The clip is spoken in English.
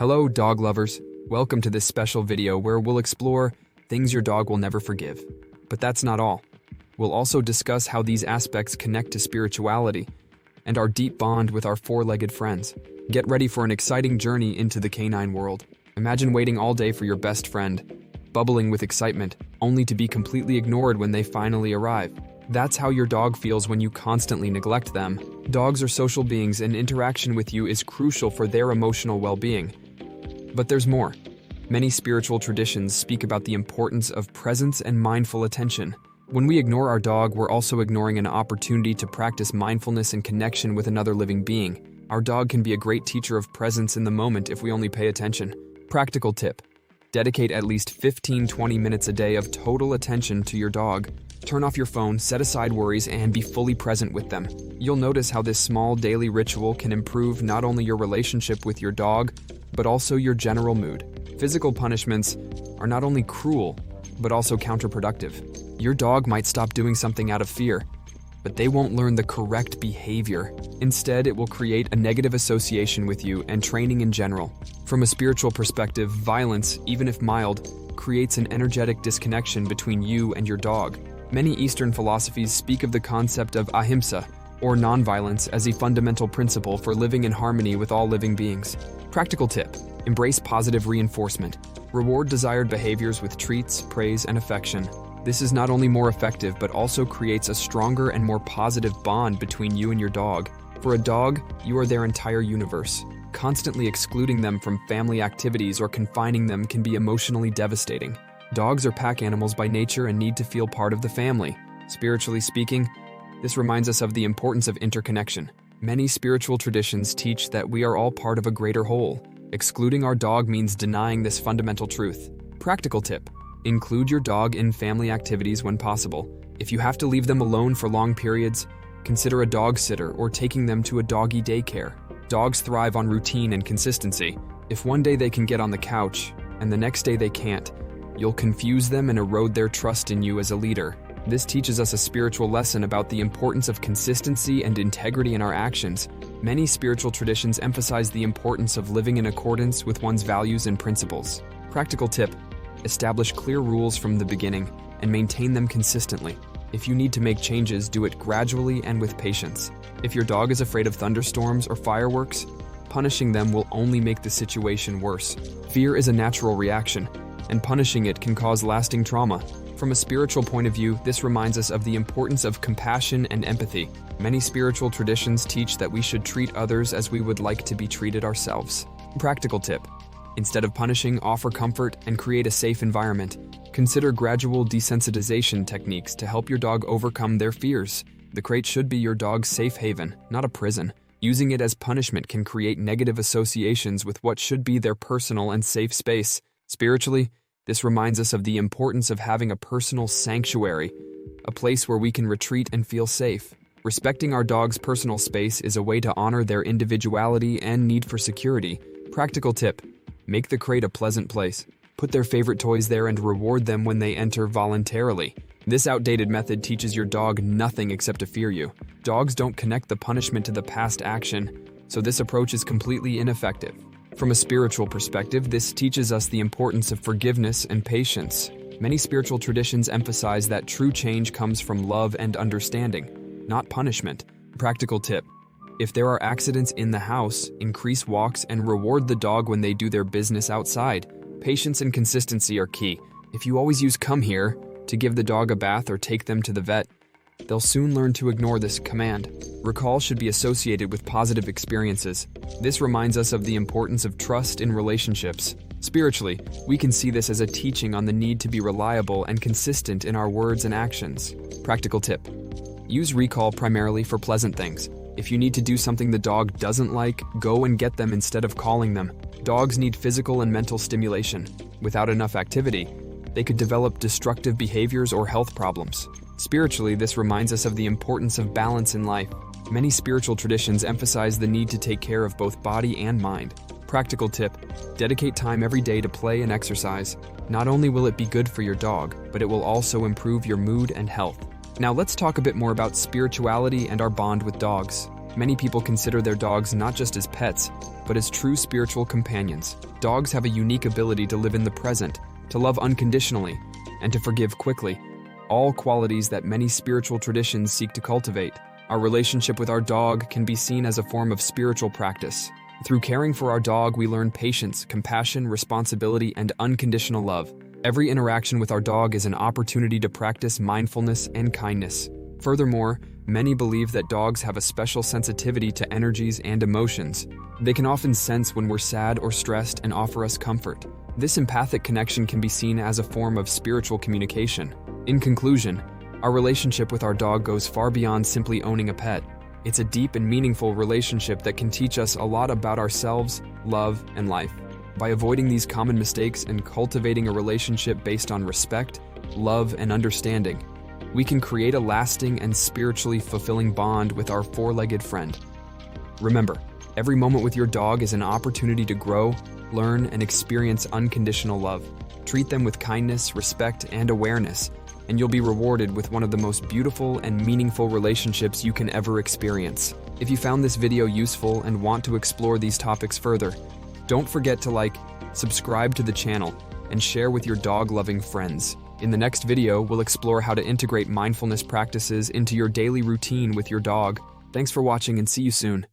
Hello, dog lovers. Welcome to this special video where we'll explore things your dog will never forgive. But that's not all. We'll also discuss how these aspects connect to spirituality and our deep bond with our four-legged friends. Get ready for an exciting journey into the canine world. Imagine waiting all day for your best friend, bubbling with excitement, only to be completely ignored when they finally arrive. That's how your dog feels when you constantly neglect them. Dogs are social beings, and interaction with you is crucial for their emotional well-being. But there's more. Many spiritual traditions speak about the importance of presence and mindful attention. When we ignore our dog, we're also ignoring an opportunity to practice mindfulness and connection with another living being. Our dog can be a great teacher of presence in the moment if we only pay attention. Practical tip: dedicate at least 15-20 minutes a day of total attention to your dog. Turn off your phone, set aside worries, and be fully present with them. You'll notice how this small daily ritual can improve not only your relationship with your dog, but also your general mood. Physical punishments are not only cruel, but also counterproductive. Your dog might stop doing something out of fear, but they won't learn the correct behavior. Instead, it will create a negative association with you and training in general. From a spiritual perspective, violence, even if mild, creates an energetic disconnection between you and your dog. Many Eastern philosophies speak of the concept of ahimsa, or nonviolence, as a fundamental principle for living in harmony with all living beings. Practical tip: embrace positive reinforcement. Reward desired behaviors with treats, praise, and affection. This is not only more effective, but also creates a stronger and more positive bond between you and your dog. For a dog, you are their entire universe. Constantly excluding them from family activities or confining them can be emotionally devastating. Dogs are pack animals by nature and need to feel part of the family. Spiritually speaking, this reminds us of the importance of interconnection. Many spiritual traditions teach that we are all part of a greater whole. Excluding our dog means denying this fundamental truth. Practical tip: include your dog in family activities when possible. If you have to leave them alone for long periods, consider a dog sitter or taking them to a doggy daycare. Dogs thrive on routine and consistency. If one day they can get on the couch and the next day they can't, you'll confuse them and erode their trust in you as a leader. This teaches us a spiritual lesson about the importance of consistency and integrity in our actions. Many spiritual traditions emphasize the importance of living in accordance with one's values and principles. Practical tip: establish clear rules from the beginning and maintain them consistently. If you need to make changes, do it gradually and with patience. If your dog is afraid of thunderstorms or fireworks, punishing them will only make the situation worse. Fear is a natural reaction, and punishing it can cause lasting trauma. From a spiritual point of view, this reminds us of the importance of compassion and empathy. Many spiritual traditions teach that we should treat others as we would like to be treated ourselves. Practical tip: instead of punishing, offer comfort and create a safe environment. Consider gradual desensitization techniques to help your dog overcome their fears. The crate should be your dog's safe haven, not a prison. Using it as punishment can create negative associations with what should be their personal and safe space. Spiritually, this reminds us of the importance of having a personal sanctuary, a place where we can retreat and feel safe. Respecting our dog's personal space is a way to honor their individuality and need for security. Practical tip: make the crate a pleasant place. Put their favorite toys there and reward them when they enter voluntarily. This outdated method teaches your dog nothing except to fear you. Dogs don't connect the punishment to the past action, so this approach is completely ineffective. From a spiritual perspective, this teaches us the importance of forgiveness and patience. Many spiritual traditions emphasize that true change comes from love and understanding, not punishment. Practical tip: if there are accidents in the house, increase walks and reward the dog when they do their business outside. Patience and consistency are key. If you always use "come here" to give the dog a bath or take them to the vet, they'll soon learn to ignore this command. Recall should be associated with positive experiences. This reminds us of the importance of trust in relationships. Spiritually, we can see this as a teaching on the need to be reliable and consistent in our words and actions. Practical tip: use recall primarily for pleasant things. If you need to do something the dog doesn't like, go and get them instead of calling them. Dogs need physical and mental stimulation. Without enough activity, they could develop destructive behaviors or health problems. Spiritually, this reminds us of the importance of balance in life. Many spiritual traditions emphasize the need to take care of both body and mind. Practical tip: dedicate time every day to play and exercise. Not only will it be good for your dog, but it will also improve your mood and health. Now let's talk a bit more about spirituality and our bond with dogs. Many people consider their dogs not just as pets, but as true spiritual companions. Dogs have a unique ability to live in the present, to love unconditionally, and to forgive quickly, all qualities that many spiritual traditions seek to cultivate. Our relationship with our dog can be seen as a form of spiritual practice. Through caring for our dog, we learn patience, compassion, responsibility, and unconditional love. Every interaction with our dog is an opportunity to practice mindfulness and kindness. Furthermore, many believe that dogs have a special sensitivity to energies and emotions. They can often sense when we're sad or stressed and offer us comfort. This empathic connection can be seen as a form of spiritual communication. In conclusion, our relationship with our dog goes far beyond simply owning a pet. It's a deep and meaningful relationship that can teach us a lot about ourselves, love, and life. By avoiding these common mistakes and cultivating a relationship based on respect, love, and understanding, we can create a lasting and spiritually fulfilling bond with our four-legged friend. Remember, every moment with your dog is an opportunity to grow, learn, and experience unconditional love. Treat them with kindness, respect, and awareness, and you'll be rewarded with one of the most beautiful and meaningful relationships you can ever experience. If you found this video useful and want to explore these topics further, don't forget to like, subscribe to the channel, and share with your dog-loving friends. In the next video, we'll explore how to integrate mindfulness practices into your daily routine with your dog. Thanks for watching and see you soon.